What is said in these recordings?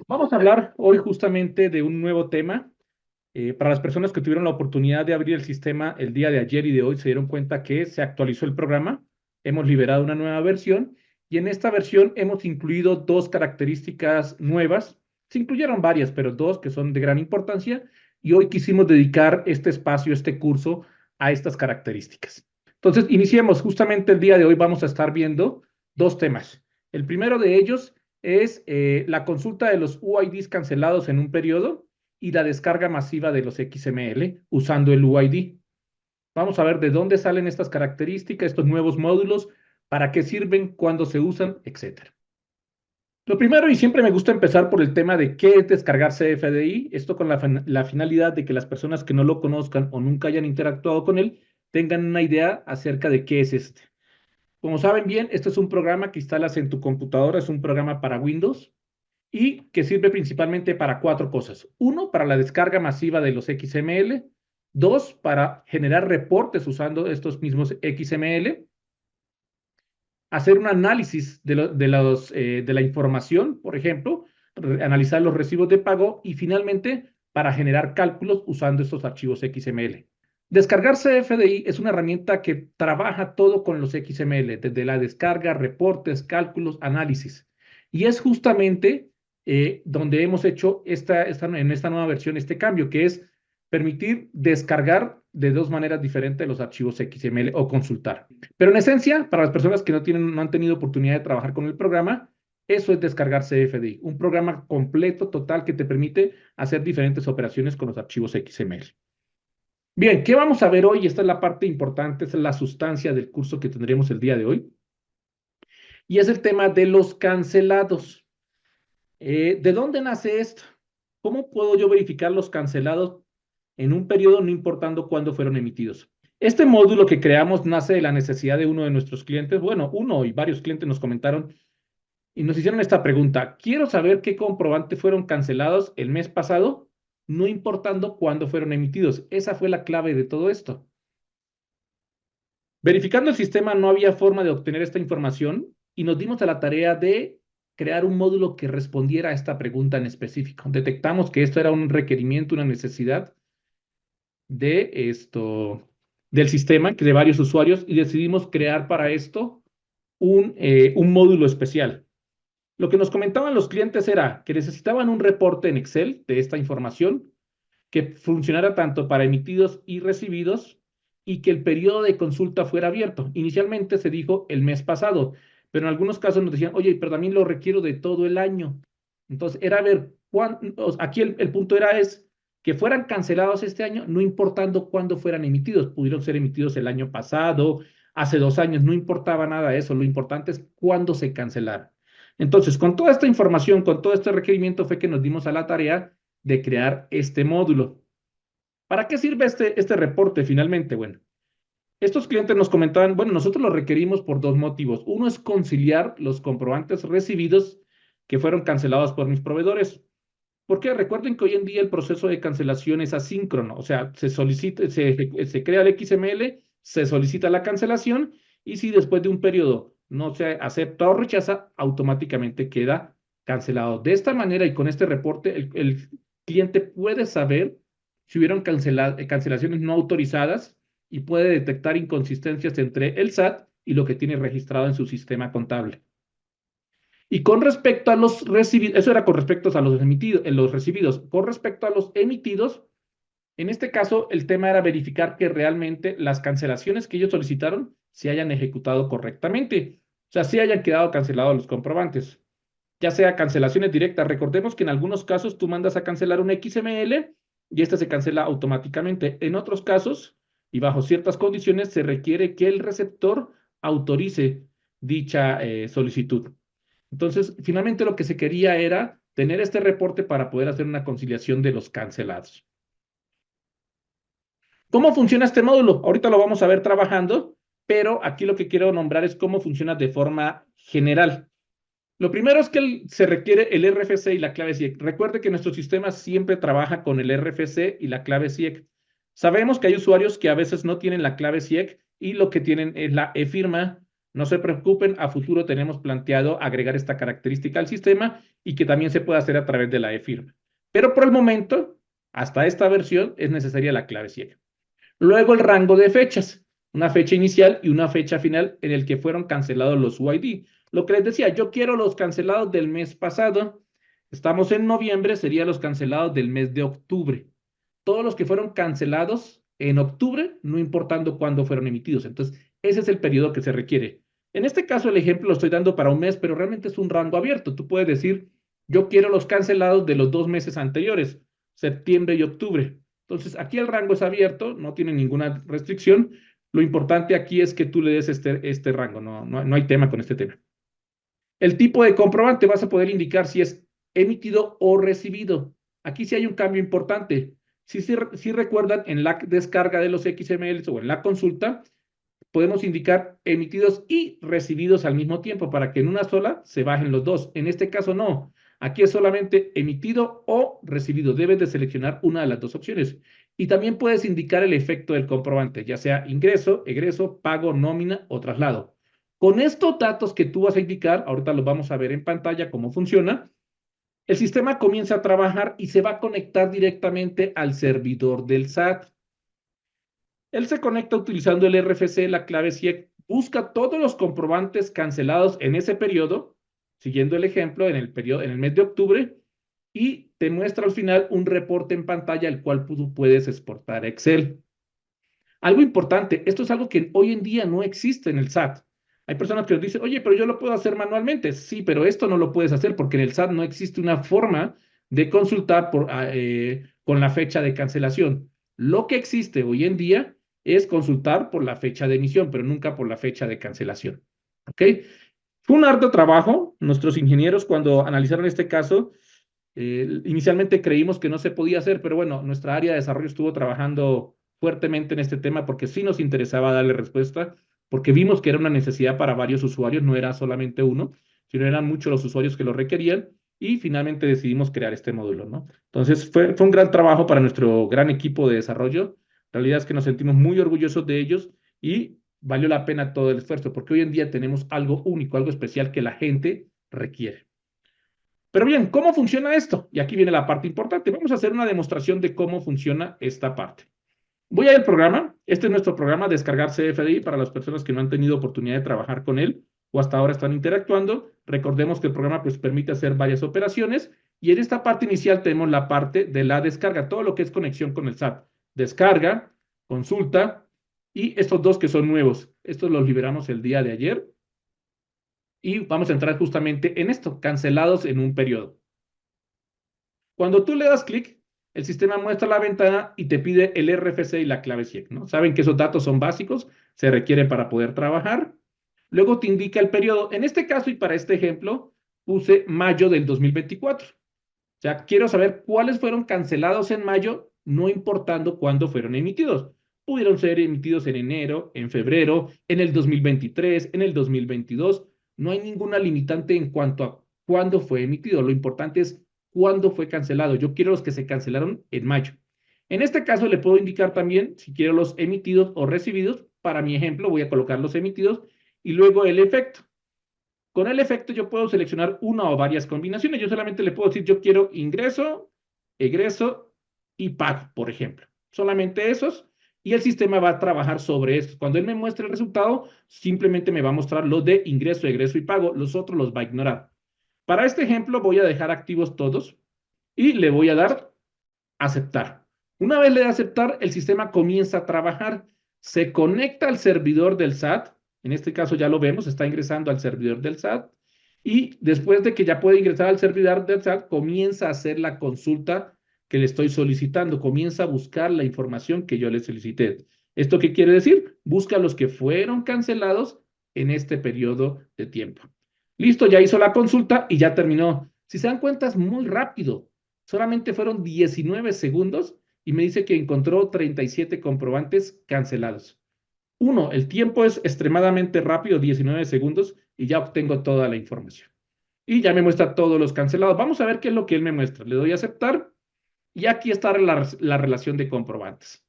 Vamos a hablar hoy justamente de un nuevo tema. Para las personas que tuvieron la oportunidad de abrir el sistema el día de ayer y de hoy, se dieron cuenta que se actualizó el programa. Hemos liberado una nueva versión y en esta versión hemos incluido dos características nuevas. Se incluyeron varias, pero dos que son de gran importancia y hoy quisimos dedicar este espacio, este curso a estas características. Entonces, iniciemos. Justamente el día de hoy vamos a estar viendo dos temas. El primero de ellos es la consulta de los UIDs cancelados en un periodo y la descarga masiva de los XML usando el UID. Vamos a ver de dónde salen estas características, estos nuevos módulos, para qué sirven, cuándo se usan, etcétera. Lo primero, y siempre me gusta empezar por el tema de qué es descargar CFDI, esto con la finalidad de que las personas que no lo conozcan o nunca hayan interactuado con él tengan una idea acerca de qué es este. Como saben bien, este es un programa que instalas en tu computadora, es un programa para Windows y que sirve principalmente para cuatro cosas. Uno, para la descarga masiva de los XML. Dos, para generar reportes usando estos mismos XML. Hacer un análisis de la información, por ejemplo, analizar los recibos de pago y finalmente para generar cálculos usando estos archivos XML. Descargar CFDI es una herramienta que trabaja todo con los XML, desde la descarga, reportes, cálculos, análisis. Y es justamente donde hemos hecho en esta nueva versión este cambio, que es permitir descargar de dos maneras diferentes los archivos XML o consultar. Pero en esencia, para las personas que no han tenido oportunidad de trabajar con el programa, eso es descargar CFDI, un programa completo, total, que te permite hacer diferentes operaciones con los archivos XML. Bien, ¿qué vamos a ver hoy? Esta es la parte importante, esta es la sustancia del curso que tendremos el día de hoy. Y es el tema de los cancelados. ¿De dónde nace esto? ¿Cómo puedo yo verificar los cancelados en un periodo no importando cuándo fueron emitidos? Este módulo que creamos nace de la necesidad de uno de nuestros clientes. Bueno, uno y varios clientes nos comentaron y nos hicieron esta pregunta. Quiero saber qué comprobantes fueron cancelados el mes pasado, no importando cuándo fueron emitidos. Esa fue la clave de todo esto. Verificando el sistema, no había forma de obtener esta información y nos dimos a la tarea de crear un módulo que respondiera a esta pregunta en específico. Detectamos que esto era un requerimiento, una necesidad de del sistema, de varios usuarios, y decidimos crear para esto un módulo especial. Lo que nos comentaban los clientes era que necesitaban un reporte en Excel de esta información que funcionara tanto para emitidos y recibidos y que el periodo de consulta fuera abierto. Inicialmente se dijo el mes pasado, pero en algunos casos nos decían, oye, pero también lo requiero de todo el año. Entonces, era ver, aquí el punto es que fueran cancelados este año, no importando cuándo fueran emitidos. Pudieron ser emitidos el año pasado, hace 2 años, no importaba nada de eso. Lo importante es cuándo se cancelaron. Entonces, con toda esta información, con todo este requerimiento, fue que nos dimos a la tarea de crear este módulo. ¿Para qué sirve este reporte finalmente? Bueno, estos clientes nos comentaban, bueno, nosotros lo requerimos por dos motivos. Uno es conciliar los comprobantes recibidos que fueron cancelados por mis proveedores. Porque recuerden que hoy en día el proceso de cancelación es asíncrono, o sea, se crea el XML, se solicita la cancelación y si después de un periodo no se acepta o rechaza, automáticamente queda cancelado. De esta manera y con este reporte, el cliente puede saber si hubieron cancelaciones no autorizadas y puede detectar inconsistencias entre el SAT y lo que tiene registrado en su sistema contable. Y con respecto a los recibidos, eso era con respecto a los emitidos, los recibidos. Con respecto a los emitidos, en este caso el tema era verificar que realmente las cancelaciones que ellos solicitaron se hayan ejecutado correctamente. O sea, se hayan quedado cancelados los comprobantes. Ya sea cancelaciones directas. Recordemos que en algunos casos tú mandas a cancelar un XML y este se cancela automáticamente. En otros casos, y bajo ciertas condiciones, se requiere que el receptor autorice dicha solicitud. Entonces, finalmente lo que se quería era tener este reporte para poder hacer una conciliación de los cancelados. ¿Cómo funciona este módulo? Ahorita lo vamos a ver trabajando, pero aquí lo que quiero nombrar es cómo funciona de forma general. Lo primero es que se requiere el RFC y la clave CIEC. Recuerde que nuestro sistema siempre trabaja con el RFC y la clave CIEC. Sabemos que hay usuarios que a veces no tienen la clave CIEC y lo que tienen es la e-firma No se preocupen, a futuro tenemos planteado agregar esta característica al sistema y que también se puede hacer a través de la e-firma. Pero por el momento, hasta esta versión, es necesaria la clave ciega. Luego el rango de fechas, una fecha inicial y una fecha final en el que fueron cancelados los UID. Lo que les decía, yo quiero los cancelados del mes pasado. Estamos en noviembre, serían los cancelados del mes de octubre. Todos los que fueron cancelados en octubre, no importando cuándo fueron emitidos. Entonces, ese es el periodo que se requiere. En este caso, el ejemplo lo estoy dando para un mes, pero realmente es un rango abierto. Tú puedes decir, yo quiero los cancelados de los 2 meses anteriores, septiembre y octubre. Entonces, aquí el rango es abierto, no tiene ninguna restricción. Lo importante aquí es que tú le des este rango, no hay tema con este tema. El tipo de comprobante vas a poder indicar si es emitido o recibido. Aquí sí hay un cambio importante. Si recuerdan, en la descarga de los XMLs o en la consulta, podemos indicar emitidos y recibidos al mismo tiempo para que en una sola se bajen los dos. En este caso no. Aquí es solamente emitido o recibido. Debes de seleccionar una de las dos opciones. Y también puedes indicar el efecto del comprobante, ya sea ingreso, egreso, pago, nómina o traslado. Con estos datos que tú vas a indicar, ahorita los vamos a ver en pantalla cómo funciona, el sistema comienza a trabajar y se va a conectar directamente al servidor del SAT. Él se conecta utilizando el RFC, la clave CIEC, busca todos los comprobantes cancelados en ese periodo, siguiendo el ejemplo en el mes de octubre, y te muestra al final un reporte en pantalla, el cual tú puedes exportar a Excel. Algo importante, esto es algo que hoy en día no existe en el SAT. Hay personas que nos dicen, oye, pero yo lo puedo hacer manualmente. Sí, pero esto no lo puedes hacer porque en el SAT no existe una forma de consultar con la fecha de cancelación. Lo que existe hoy en día es consultar por la fecha de emisión, pero nunca por la fecha de cancelación. ¿Ok? Fue un arduo trabajo. Nuestros ingenieros, cuando analizaron este caso, inicialmente creímos que no se podía hacer, pero bueno, nuestra área de desarrollo estuvo trabajando fuertemente en este tema porque sí nos interesaba darle respuesta, porque vimos que era una necesidad para varios usuarios, no era solamente uno, sino eran muchos los usuarios que lo requerían y finalmente decidimos crear este módulo, ¿no? Entonces fue un gran trabajo para nuestro gran equipo de desarrollo. La realidad es que nos sentimos muy orgullosos de ellos y valió la pena todo el esfuerzo, porque hoy en día tenemos algo único, algo especial que la gente requiere. Pero bien, ¿cómo funciona esto? Y aquí viene la parte importante. Vamos a hacer una demostración de cómo funciona esta parte. Voy a ir al programa. Este es nuestro programa, descargar CFDI para las personas que no han tenido oportunidad de trabajar con él o hasta ahora están interactuando. Recordemos que el programa pues, permite hacer varias operaciones y en esta parte inicial tenemos la parte de la descarga, todo lo que es conexión con el SAT. Descarga, consulta y estos dos que son nuevos. Estos los liberamos el día de ayer y vamos a entrar justamente en esto, cancelados en un periodo. Cuando tú le das clic, el sistema muestra la ventana y te pide el RFC y la clave CIEC, ¿no? Saben que esos datos son básicos, se requieren para poder trabajar. Luego te indica el periodo. En este caso y para este ejemplo, puse mayo del 2024. O sea, quiero saber cuáles fueron cancelados en mayo, no importando cuándo fueron emitidos. Pudieron ser emitidos en enero, en febrero, en el 2023, en el 2022. No hay ninguna limitante en cuanto a cuándo fue emitido. Lo importante es cuándo fue cancelado. Yo quiero los que se cancelaron en mayo. En este caso le puedo indicar también si quiero los emitidos o recibidos. Para mi ejemplo voy a colocar los emitidos y luego el efecto. Con el efecto yo puedo seleccionar una o varias combinaciones. Yo solamente le puedo decir, yo quiero ingreso, egreso y pago, por ejemplo. Solamente esos. Y el sistema va a trabajar sobre esto. Cuando él me muestre el resultado, simplemente me va a mostrar los de ingreso, egreso y pago. Los otros los va a ignorar. Para este ejemplo voy a dejar activos todos y le voy a dar aceptar. Una vez le da aceptar, el sistema comienza a trabajar. Se conecta al servidor del SAT. En este caso ya lo vemos, está ingresando al servidor del SAT. Y después de que ya puede ingresar al servidor del SAT, comienza a hacer la consulta que le estoy solicitando. Comienza a buscar la información que yo le solicité. ¿Esto qué quiere decir? Busca los que fueron cancelados en este periodo de tiempo. Listo, ya hizo la consulta y ya terminó. Si se dan cuenta, es muy rápido. Solamente fueron 19 segundos y me dice que encontró 37 comprobantes cancelados. Uno, el tiempo es extremadamente rápido, 19 segundos, y ya obtengo toda la información. Y ya me muestra todos los cancelados. Vamos a ver qué es lo que él me muestra. Le doy a aceptar y aquí está la relación de comprobantes.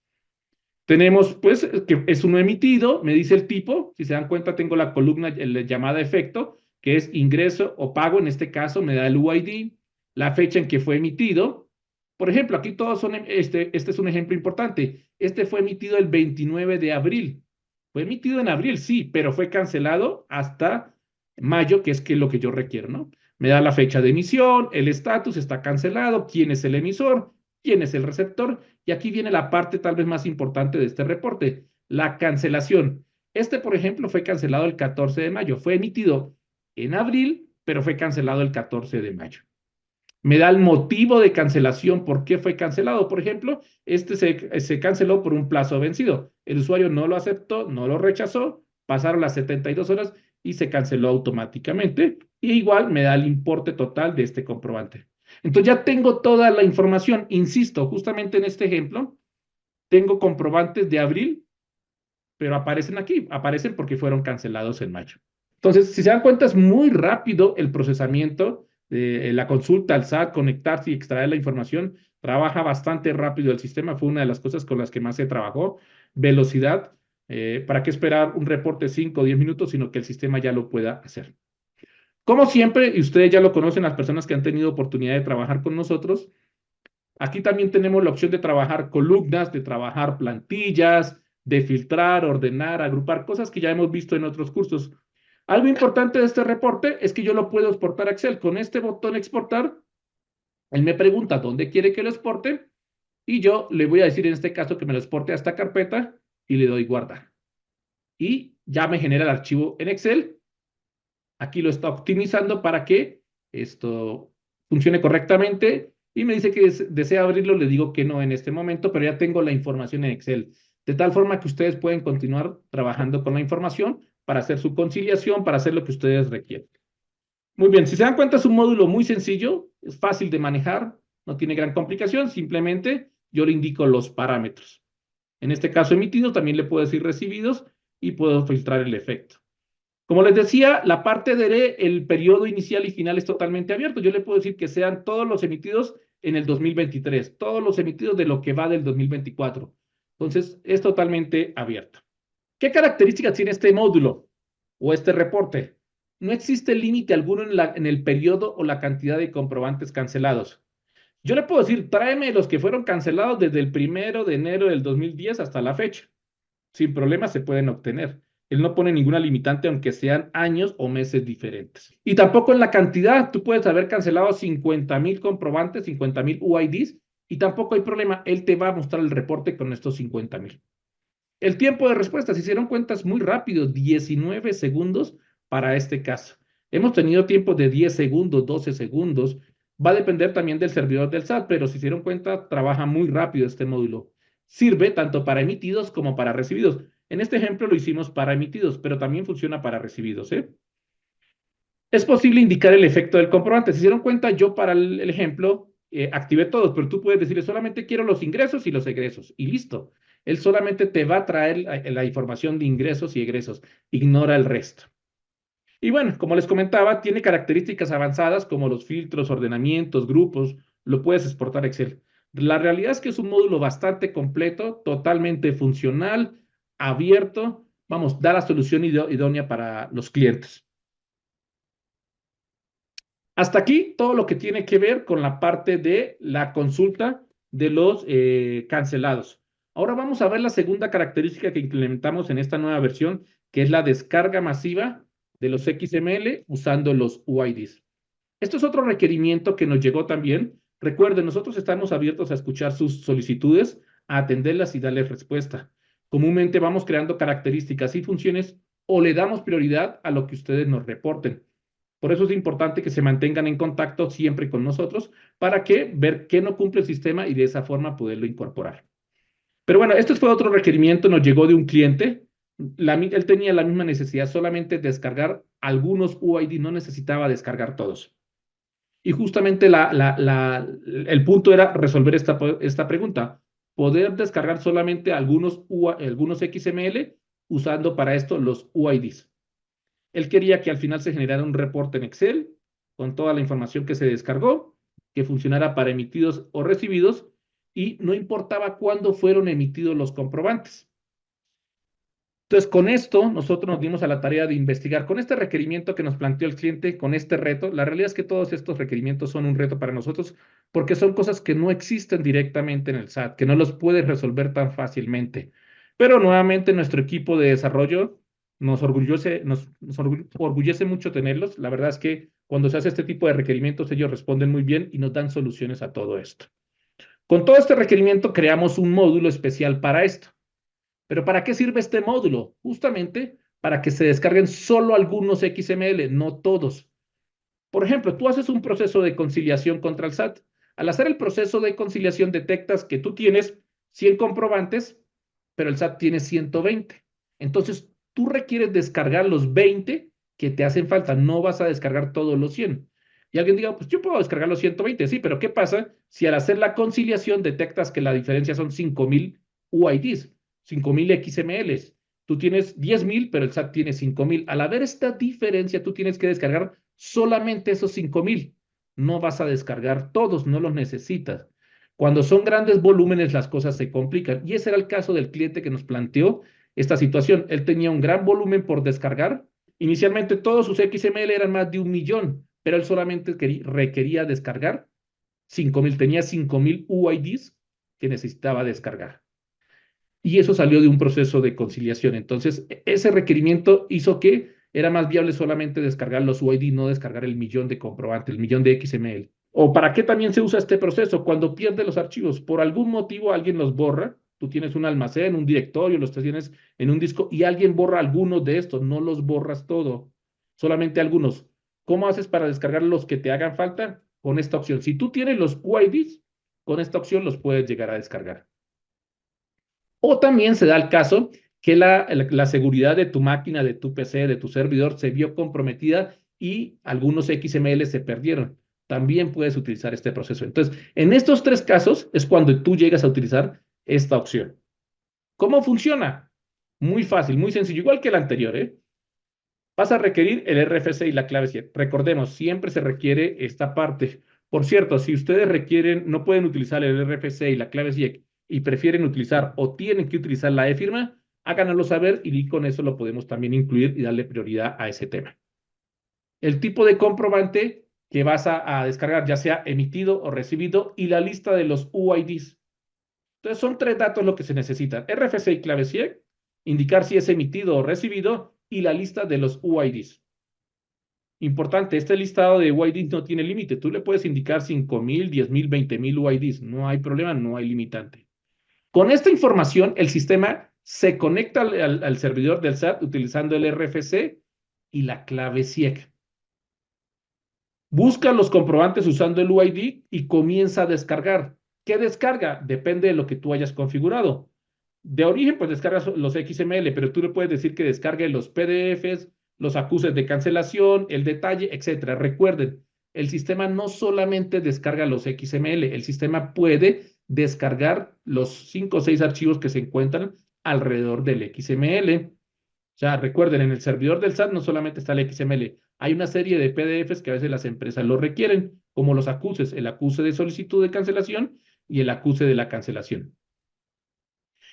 Tenemos, pues, que es uno emitido, me dice el tipo, si se dan cuenta tengo la columna llamada efecto, que es ingreso o pago, en este caso me da el UID, la fecha en que fue emitido. Por ejemplo, aquí todos son, este es un ejemplo importante, este fue emitido el 29 de abril, fue emitido en abril, sí, pero fue cancelado hasta mayo, que es lo que yo requiero, ¿no? Me da la fecha de emisión, el estatus está cancelado, quién es el emisor, quién es el receptor, y aquí viene la parte tal vez más importante de este reporte, la cancelación. Este, por ejemplo, fue cancelado el 14 de mayo, fue emitido en abril, pero fue cancelado el 14 de mayo. Me da el motivo de cancelación, por qué fue cancelado. Por ejemplo, este se canceló por un plazo vencido. El usuario no lo aceptó, no lo rechazó, pasaron las 72 horas y se canceló automáticamente. Y igual me da el importe total de este comprobante. Entonces ya tengo toda la información. Insisto, justamente en este ejemplo, tengo comprobantes de abril, pero aparecen aquí, aparecen porque fueron cancelados en mayo. Entonces, si se dan cuenta, es muy rápido el procesamiento de la consulta al SAT, conectarse y extraer la información. Trabaja bastante rápido el sistema, fue una de las cosas con las que más se trabajó. Velocidad, ¿para qué esperar un reporte 5 o 10 minutos, sino que el sistema ya lo pueda hacer? Como siempre, y ustedes ya lo conocen, las personas que han tenido oportunidad de trabajar con nosotros, aquí también tenemos la opción de trabajar columnas, de trabajar plantillas, de filtrar, ordenar, agrupar, cosas que ya hemos visto en otros cursos. Algo importante de este reporte es que yo lo puedo exportar a Excel. Con este botón exportar, él me pregunta dónde quiere que lo exporte y yo le voy a decir en este caso que me lo exporte a esta carpeta y le doy guardar. Y ya me genera el archivo en Excel. Aquí lo está optimizando para que esto funcione correctamente y me dice que desea abrirlo, le digo que no en este momento, pero ya tengo la información en Excel. De tal forma que ustedes pueden continuar trabajando con la información para hacer su conciliación, para hacer lo que ustedes requieren. Muy bien, si se dan cuenta es un módulo muy sencillo, es fácil de manejar, no tiene gran complicación, simplemente yo le indico los parámetros. En este caso emitidos, también le puedo decir recibidos y puedo filtrar el efecto. Como les decía, la parte de el periodo inicial y final es totalmente abierto. Yo le puedo decir que sean todos los emitidos en el 2023, todos los emitidos de lo que va del 2024. Entonces, es totalmente abierto. ¿Qué características tiene este módulo o este reporte? No existe límite alguno en el periodo o la cantidad de comprobantes cancelados. Yo le puedo decir, tráeme los que fueron cancelados desde el 1 de enero del 2010 hasta la fecha. Sin problema se pueden obtener. Él no pone ninguna limitante, aunque sean años o meses diferentes. Y tampoco en la cantidad. Tú puedes haber cancelado 50,000 comprobantes, 50,000 UIDs, y tampoco hay problema. Él te va a mostrar el reporte con estos 50,000. El tiempo de respuesta, si se dieron cuenta, es muy rápido, 19 segundos para este caso. Hemos tenido tiempos de 10 segundos, 12 segundos. Va a depender también del servidor del SAT, pero si se dieron cuenta, trabaja muy rápido este módulo. Sirve tanto para emitidos como para recibidos. En este ejemplo lo hicimos para emitidos, pero también funciona para recibidos, ¿eh? Es posible indicar el efecto del comprobante. Si se dieron cuenta, yo para el ejemplo activé todos, pero tú puedes decirle solamente quiero los ingresos y los egresos y listo. Él solamente te va a traer la información de ingresos y egresos. Ignora el resto. Y bueno, como les comentaba, tiene características avanzadas como los filtros, ordenamientos, grupos. Lo puedes exportar a Excel. La realidad es que es un módulo bastante completo, totalmente funcional, abierto. Vamos, da la solución idónea para los clientes. Hasta aquí todo lo que tiene que ver con la parte de la consulta de los cancelados. Ahora vamos a ver la segunda característica que implementamos en esta nueva versión, que es la descarga masiva de los XML usando los UIDs. Esto es otro requerimiento que nos llegó también. Recuerden, nosotros estamos abiertos a escuchar sus solicitudes, a atenderlas y darles respuesta. Comúnmente vamos creando características y funciones o le damos prioridad a lo que ustedes nos reporten. Por eso es importante que se mantengan en contacto siempre con nosotros para que ver qué no cumple el sistema y de esa forma poderlo incorporar. Pero bueno, este fue otro requerimiento, nos llegó de un cliente. Él tenía la misma necesidad, solamente descargar algunos UID, no necesitaba descargar todos. Y justamente el punto era resolver esta pregunta, poder descargar solamente algunos XML usando para esto los UIDs. Él quería que al final se generara un reporte en Excel con toda la información que se descargó, que funcionara para emitidos o recibidos y no importaba cuándo fueron emitidos los comprobantes. Entonces, con esto, nosotros nos dimos a la tarea de investigar con este requerimiento que nos planteó el cliente, con este reto. La realidad es que todos estos requerimientos son un reto para nosotros porque son cosas que no existen directamente en el SAT, que no los puedes resolver tan fácilmente. Pero nuevamente nuestro equipo de desarrollo nos orgullece mucho tenerlos. La verdad es que cuando se hace este tipo de requerimientos, ellos responden muy bien y nos dan soluciones a todo esto. Con todo este requerimiento, creamos un módulo especial para esto. Pero ¿para qué sirve este módulo? Justamente para que se descarguen solo algunos XML, no todos. Por ejemplo, tú haces un proceso de conciliación contra el SAT. Al hacer el proceso de conciliación detectas que tú tienes 100 comprobantes, pero el SAT tiene 120. Entonces, tú requieres descargar los 20 que te hacen falta. No vas a descargar todos los 100. Y alguien diga, pues yo puedo descargar los 120. Sí, pero ¿qué pasa si al hacer la conciliación detectas que la diferencia son 5,000 UIDs, 5,000 XMLs? Tú tienes 10,000, pero el SAT tiene 5,000. Al haber esta diferencia, tú tienes que descargar solamente esos 5,000. No vas a descargar todos, no los necesitas. Cuando son grandes volúmenes, las cosas se complican. Y ese era el caso del cliente que nos planteó esta situación. Él tenía un gran volumen por descargar. Inicialmente todos sus XML eran más de 1 millón, pero él solamente requería descargar 5,000. Tenía 5,000 UIDs que necesitaba descargar. Y eso salió de un proceso de conciliación. Entonces, ese requerimiento hizo que era más viable solamente descargar los UID, no descargar el millón de comprobantes, el millón de XML. ¿O para qué también se usa este proceso? Cuando pierdes los archivos, por algún motivo alguien los borra, tú tienes un almacén, un directorio, los tienes en un disco y alguien borra algunos de estos, no los borras todo, solamente algunos. ¿Cómo haces para descargar los que te hagan falta? Con esta opción. Si tú tienes los UIDs, con esta opción los puedes llegar a descargar. O también se da el caso que la seguridad de tu máquina, de tu PC, de tu servidor se vio comprometida y algunos XML se perdieron. También puedes utilizar este proceso. Entonces, en estos tres casos es cuando tú llegas a utilizar esta opción. ¿Cómo funciona? Muy fácil, muy sencillo, igual que el anterior, ¿eh? Vas a requerir el RFC y la clave SIEC. Recordemos, siempre se requiere esta parte. Por cierto, si ustedes requieren, no pueden utilizar el RFC y la clave SIEC y prefieren utilizar o tienen que utilizar la e-firma, háganoslo saber y con eso lo podemos también incluir y darle prioridad a ese tema. El tipo de comprobante que vas a descargar, ya sea emitido o recibido, y la lista de los UIDs. Entonces, son tres datos lo que se necesitan: RFC y clave SIEC, indicar si es emitido o recibido, y la lista de los UIDs. Importante, este listado de UIDs no tiene límite. Tú le puedes indicar 5,000, 10,000, 20,000 UIDs. No hay problema, no hay limitante. Con esta información, el sistema se conecta al servidor del SAT utilizando el RFC y la clave SIEC. Busca los comprobantes usando el UID y comienza a descargar. ¿Qué descarga? Depende de lo que tú hayas configurado. De origen, pues descargas los XML, pero tú le puedes decir que descargue los PDFs, los acuses de cancelación, el detalle, etcétera. Recuerden, el sistema no solamente descarga los XML, el sistema puede descargar los 5 o 6 archivos que se encuentran alrededor del XML. O sea, recuerden, en el servidor del SAT no solamente está el XML, hay una serie de PDFs que a veces las empresas lo requieren, como los acuses, el acuse de solicitud de cancelación y el acuse de la cancelación.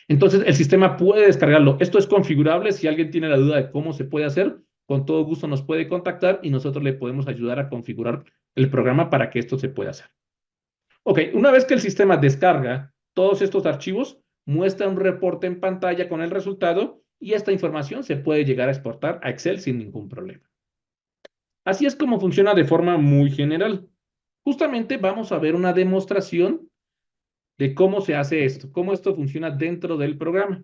Entonces, el sistema puede descargarlo. Esto es configurable. Si alguien tiene la duda de cómo se puede hacer, con todo gusto nos puede contactar y nosotros le podemos ayudar a configurar el programa para que esto se pueda hacer. Ok, una vez que el sistema descarga todos estos archivos, muestra un reporte en pantalla con el resultado y esta información se puede llegar a exportar a Excel sin ningún problema. Así es como funciona de forma muy general. Justamente vamos a ver una demostración de cómo se hace esto, cómo esto funciona dentro del programa.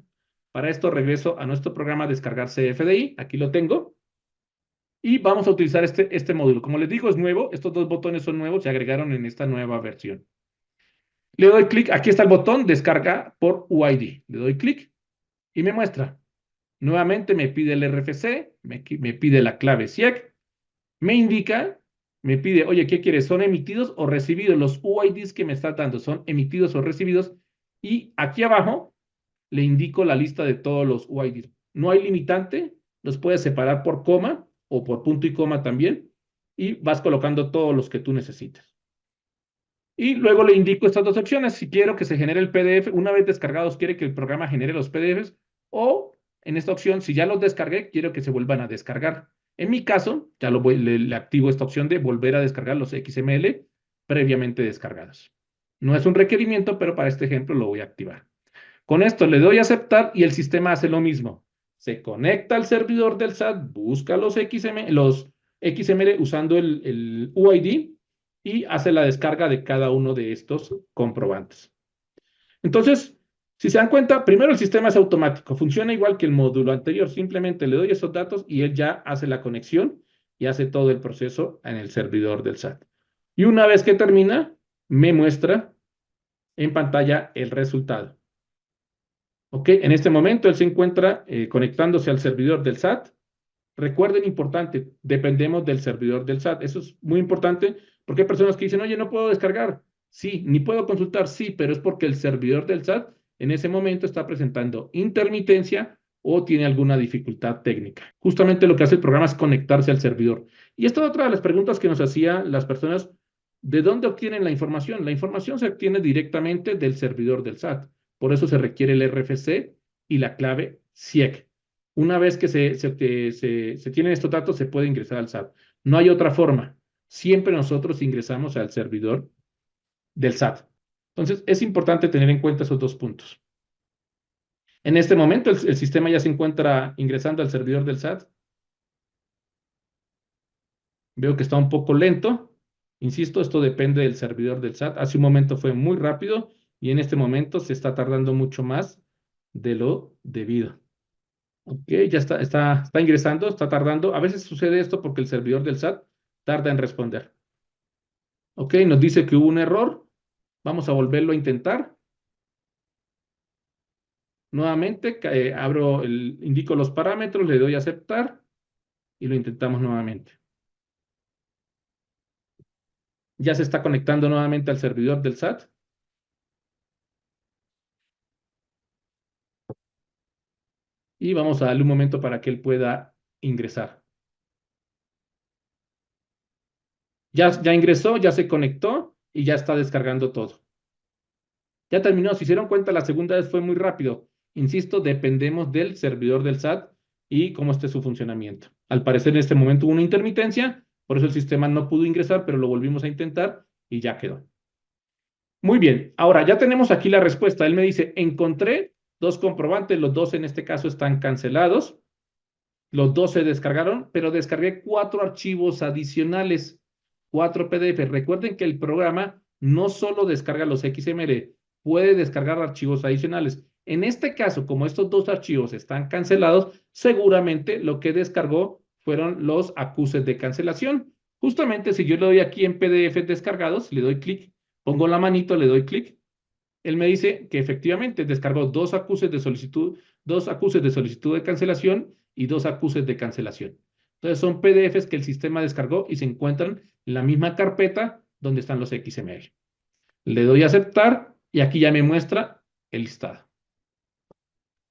Para esto regreso a nuestro programa descargar CFDI, aquí lo tengo, y vamos a utilizar este módulo. Como les digo, es nuevo, estos dos botones son nuevos, se agregaron en esta nueva versión. Le doy clic, aquí está el botón descarga por UID. Le doy clic y me muestra. Nuevamente me pide el RFC, me pide la clave SIEC, me indica, me pide, oye, ¿qué quieres? ¿Son emitidos o recibidos? Los UIDs que me está dando son emitidos o recibidos. Y aquí abajo le indico la lista de todos los UIDs. No hay limitante, los puedes separar por coma o por punto y coma también, y vas colocando todos los que tú necesites. Y luego le indico estas dos opciones. Si quiero que se genere el PDF, una vez descargados, quiere que el programa genere los PDFs, o en esta opción, si ya los descargué, quiero que se vuelvan a descargar. En mi caso, ya le activo esta opción de volver a descargar los XML previamente descargados. No es un requerimiento, pero para este ejemplo lo voy a activar. Con esto le doy a aceptar y el sistema hace lo mismo. Se conecta al servidor del SAT, busca los XML usando el UID y hace la descarga de cada uno de estos comprobantes. Entonces, si se dan cuenta, primero el sistema es automático, funciona igual que el módulo anterior, simplemente le doy esos datos y él ya hace la conexión y hace todo el proceso en el servidor del SAT. Y una vez que termina, me muestra en pantalla el resultado. ¿Ok? En este momento él se encuentra conectándose al servidor del SAT. Recuerden, importante, dependemos del servidor del SAT. Eso es muy importante porque hay personas que dicen, oye, no puedo descargar. Sí, ni puedo consultar. Sí, pero es porque el servidor del SAT en ese momento está presentando intermitencia o tiene alguna dificultad técnica. Justamente lo que hace el programa es conectarse al servidor. Y esta es otra de las preguntas que nos hacían las personas. ¿De dónde obtienen la información? La información se obtiene directamente del servidor del SAT. Por eso se requiere el RFC y la clave CIEC. Una vez que se tienen estos datos, se puede ingresar al SAT. No hay otra forma. Siempre nosotros ingresamos al servidor del SAT. Entonces, es importante tener en cuenta esos dos puntos. En este momento, el sistema ya se encuentra ingresando al servidor del SAT. Veo que está un poco lento. Insisto, esto depende del servidor del SAT. Hace un momento fue muy rápido y en este momento se está tardando mucho más de lo debido. Ok, ya está ingresando, está tardando. A veces sucede esto porque el servidor del SAT tarda en responder. Ok, nos dice que hubo un error. Vamos a volverlo a intentar. Nuevamente, indico los parámetros, le doy a aceptar y lo intentamos nuevamente. Ya se está conectando nuevamente al servidor del SAT. Y vamos a darle un momento para que él pueda ingresar. Ya ingresó, ya se conectó y ya está descargando todo. Ya terminó. Si se dieron cuenta, la segunda vez fue muy rápido. Insisto, dependemos del servidor del SAT y cómo esté su funcionamiento. Al parecer, en este momento hubo una intermitencia, por eso el sistema no pudo ingresar, pero lo volvimos a intentar y ya quedó. Muy bien. Ahora, ya tenemos aquí la respuesta. Él me dice, encontré dos comprobantes, los dos en este caso están cancelados. Los dos se descargaron, pero descargué 4 archivos adicionales, 4 PDF. Recuerden que el programa no solo descarga los XML, puede descargar archivos adicionales. En este caso, como estos dos archivos están cancelados, seguramente lo que descargó fueron los acuses de cancelación. Justamente si yo le doy aquí en PDF descargados, le doy clic, pongo la manito, le doy clic, él me dice que efectivamente descargó dos acuses de solicitud de cancelación y dos acuses de cancelación. Entonces son PDFs que el sistema descargó y se encuentran en la misma carpeta donde están los XML. Le doy a aceptar y aquí ya me muestra el listado.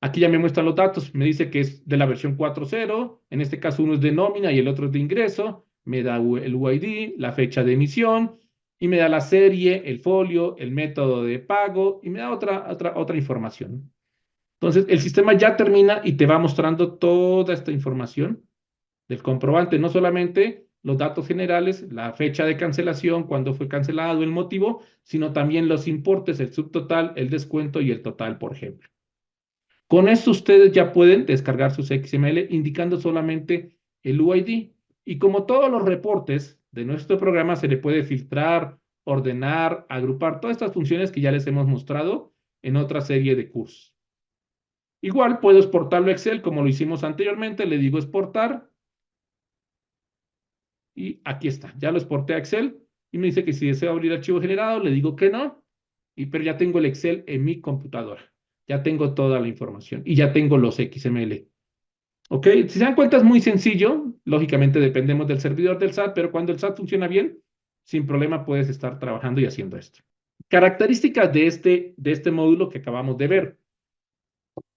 Aquí ya me muestran los datos. Me dice que es de la versión 4.0. En este caso uno es de nómina y el otro es de ingreso. Me da el UID, la fecha de emisión y me da la serie, el folio, el método de pago y me da otra información. Entonces, el sistema ya termina y te va mostrando toda esta información del comprobante, no solamente los datos generales, la fecha de cancelación, cuándo fue cancelado, el motivo, sino también los importes, el subtotal, el descuento y el total, por ejemplo. Con esto ustedes ya pueden descargar sus XML indicando solamente el UID. Y como todos los reportes de nuestro programa, se le puede filtrar, ordenar, agrupar, todas estas funciones que ya les hemos mostrado en otra serie de cursos. Igual puedo exportarlo a Excel como lo hicimos anteriormente, le digo exportar y aquí está, ya lo exporté a Excel y me dice que si deseo abrir archivo generado, le digo que no, pero ya tengo el Excel en mi computadora, ya tengo toda la información y ya tengo los XML. ¿Ok? Si se dan cuenta es muy sencillo, lógicamente dependemos del servidor del SAT, pero cuando el SAT funciona bien, sin problema puedes estar trabajando y haciendo esto. Características de este módulo que acabamos de ver.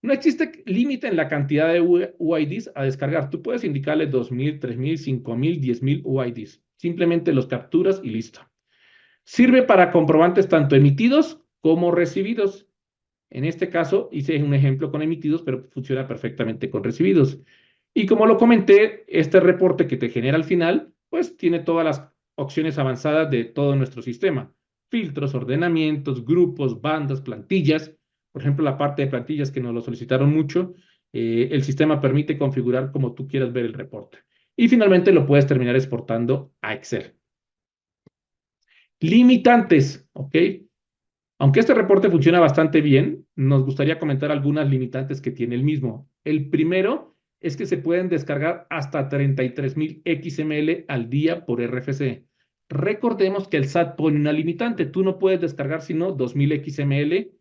No existe límite en la cantidad de UIDs a descargar. Tú puedes indicarle 2.000, 3.000, 5.000, 10.000 UIDs. Simplemente los capturas y listo. Sirve para comprobantes tanto emitidos como recibidos. En este caso hice un ejemplo con emitidos, pero funciona perfectamente con recibidos. Y como lo comenté, este reporte que te genera al final, pues tiene todas las opciones avanzadas de todo nuestro sistema. Filtros, ordenamientos, grupos, bandas, plantillas. Por ejemplo, la parte de plantillas que nos lo solicitaron mucho, el sistema permite configurar como tú quieras ver el reporte. Y finalmente lo puedes terminar exportando a Excel. Limitantes, ¿ok? Aunque este reporte funciona bastante bien, nos gustaría comentar algunas limitantes que tiene el mismo. El primero es que se pueden descargar hasta 33,000 XML al día por RFC. Recordemos que el SAT pone una limitante. Tú no puedes descargar sino 2,000 XML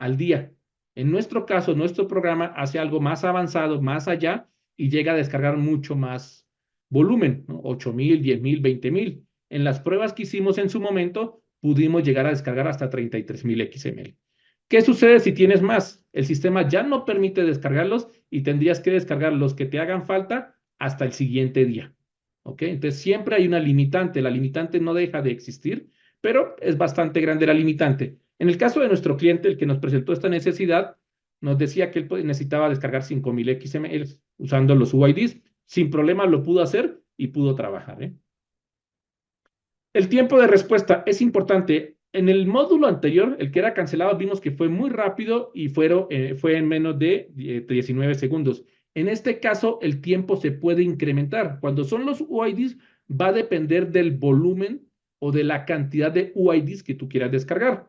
al día. En nuestro caso, nuestro programa hace algo más avanzado, más allá, y llega a descargar mucho más volumen, ¿no? 8,000, 10,000, 20,000. En las pruebas que hicimos en su momento, pudimos llegar a descargar hasta 33,000 XML. ¿Qué sucede si tienes más? El sistema ya no permite descargarlos y tendrías que descargar los que te hagan falta hasta el siguiente día. ¿Ok? Entonces siempre hay una limitante. La limitante no deja de existir, pero es bastante grande la limitante. En el caso de nuestro cliente, el que nos presentó esta necesidad, nos decía que él necesitaba descargar 5,000 XML usando los UIDs. Sin problema lo pudo hacer y pudo trabajar. El tiempo de respuesta es importante. En el módulo anterior, el que era cancelado, vimos que fue muy rápido y fue en menos de 19 segundos. En este caso, el tiempo se puede incrementar. Cuando son los UIDs, va a depender del volumen o de la cantidad de UIDs que tú quieras descargar.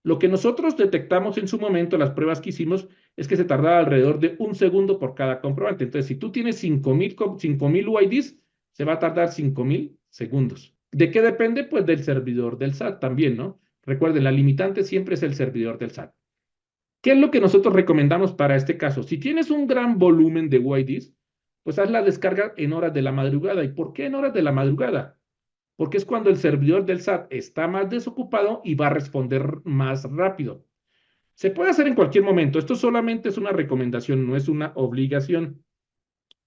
Lo que nosotros detectamos en su momento, las pruebas que hicimos, es que se tardaba alrededor de 1 segundo por cada comprobante. Entonces, si tú tienes 5,000 UIDs, se va a tardar 5,000 segundos. ¿De qué depende? Pues del servidor del SAT también, ¿no? Recuerden, la limitante siempre es el servidor del SAT. ¿Qué es lo que nosotros recomendamos para este caso? Si tienes un gran volumen de UIDs, pues haz la descarga en horas de la madrugada. ¿Y por qué en horas de la madrugada? Porque es cuando el servidor del SAT está más desocupado y va a responder más rápido. Se puede hacer en cualquier momento. Esto solamente es una recomendación, no es una obligación.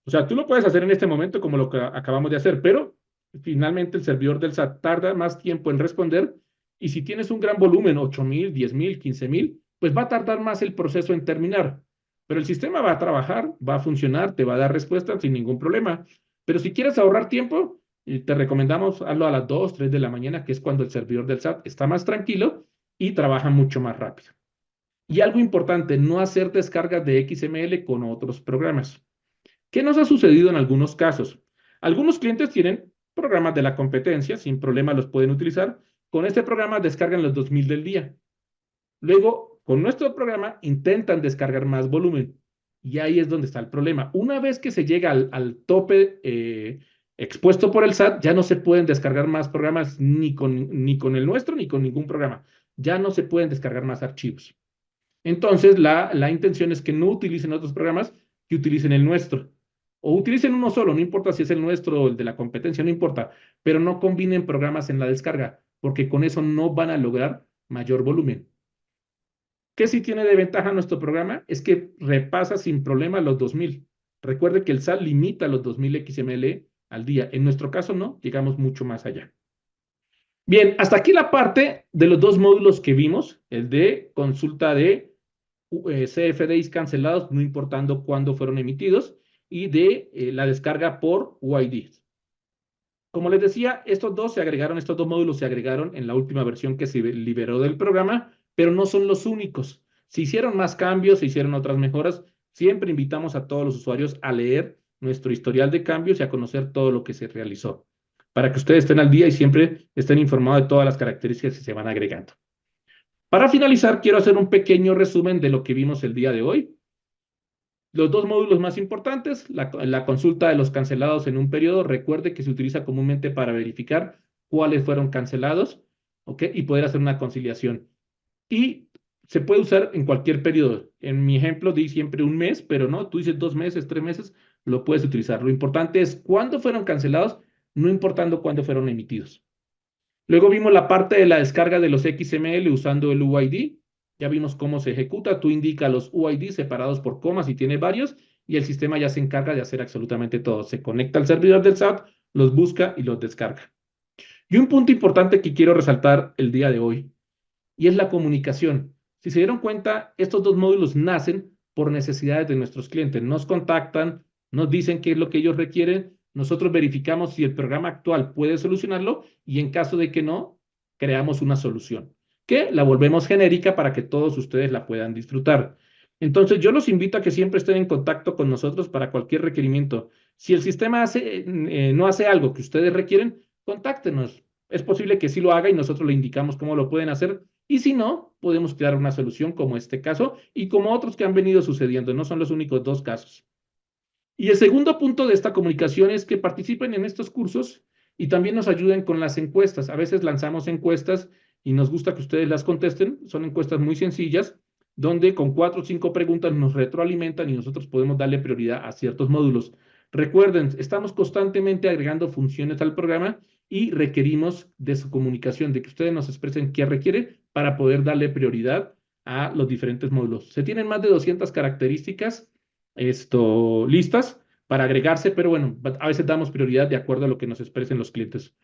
O sea, tú lo puedes hacer en este momento como lo que acabamos de hacer, pero finalmente el servidor del SAT tarda más tiempo en responder y si tienes un gran volumen, 8,000, 10,000, 15,000, pues va a tardar más el proceso en terminar. Pero el sistema va a trabajar, va a funcionar, te va a dar respuesta sin ningún problema. Pero si quieres ahorrar tiempo, te recomendamos hazlo a las 2, 3 de la mañana, que es cuando el servidor del SAT está más tranquilo y trabaja mucho más rápido. Y algo importante, no hacer descargas de XML con otros programas. ¿Qué nos ha sucedido en algunos casos? Algunos clientes tienen programas de la competencia, sin problema los pueden utilizar. Con este programa descargan los 2,000 del día. Luego, con nuestro programa intentan descargar más volumen. Y ahí es donde está el problema. Una vez que se llega al tope expuesto por el SAT, ya no se pueden descargar más programas ni con el nuestro ni con ningún programa. Ya no se pueden descargar más archivos. Entonces, la intención es que no utilicen otros programas, que utilicen el nuestro. O utilicen uno solo, no importa si es el nuestro o el de la competencia, no importa, pero no combinen programas en la descarga, porque con eso no van a lograr mayor volumen. ¿Qué sí tiene de ventaja nuestro programa? Es que repasa sin problema los 2,000. Recuerde que el SAT limita los 2,000 XML al día. En nuestro caso no, llegamos mucho más allá. Bien, hasta aquí la parte de los dos módulos que vimos, el de consulta de CFDIs cancelados, no importando cuándo fueron emitidos, y de la descarga por UIDs. Como les decía, estos dos módulos se agregaron en la última versión que se liberó del programa, pero no son los únicos. Se hicieron más cambios, se hicieron otras mejoras. Siempre invitamos a todos los usuarios a leer nuestro historial de cambios y a conocer todo lo que se realizó, para que ustedes estén al día y siempre estén informados de todas las características que se van agregando. Para finalizar, quiero hacer un pequeño resumen de lo que vimos el día de hoy. Los dos módulos más importantes, la consulta de los cancelados en un periodo, recuerde que se utiliza comúnmente para verificar cuáles fueron cancelados, ¿ok? Y poder hacer una conciliación. Y se puede usar en cualquier periodo. En mi ejemplo di siempre un mes, pero no, tú dices 2 meses, 3 meses, lo puedes utilizar. Lo importante es cuándo fueron cancelados, no importando cuándo fueron emitidos. Luego vimos la parte de la descarga de los XML usando el UID. Ya vimos cómo se ejecuta. Tú indicas los UID separados por comas y tiene varios y el sistema ya se encarga de hacer absolutamente todo. Se conecta al servidor del SAT, los busca y los descarga. Y un punto importante que quiero resaltar el día de hoy, y es la comunicación. Si se dieron cuenta, estos dos módulos nacen por necesidades de nuestros clientes. Nos contactan, nos dicen qué es lo que ellos requieren, nosotros verificamos si el programa actual puede solucionarlo y en caso de que no, creamos una solución que la volvemos genérica para que todos ustedes la puedan disfrutar. Entonces, yo los invito a que siempre estén en contacto con nosotros para cualquier requerimiento. Si el sistema no hace algo que ustedes requieren, contáctenos. Es posible que sí lo haga y nosotros le indicamos cómo lo pueden hacer. Y si no, podemos crear una solución como este caso y como otros que han venido sucediendo. No son los únicos dos casos. Y el segundo punto de esta comunicación es que participen en estos cursos y también nos ayuden con las encuestas. A veces lanzamos encuestas y nos gusta que ustedes las contesten. Son encuestas muy sencillas, donde con 4 o 5 preguntas nos retroalimentan y nosotros podemos darle prioridad a ciertos módulos. Recuerden, estamos constantemente agregando funciones al programa y requerimos de su comunicación, de que ustedes nos expresen qué requiere para poder darle prioridad a los diferentes módulos. Se tienen más de 200 características listas para agregarse, pero bueno, a veces damos prioridad de acuerdo a lo que nos expresen los clientes.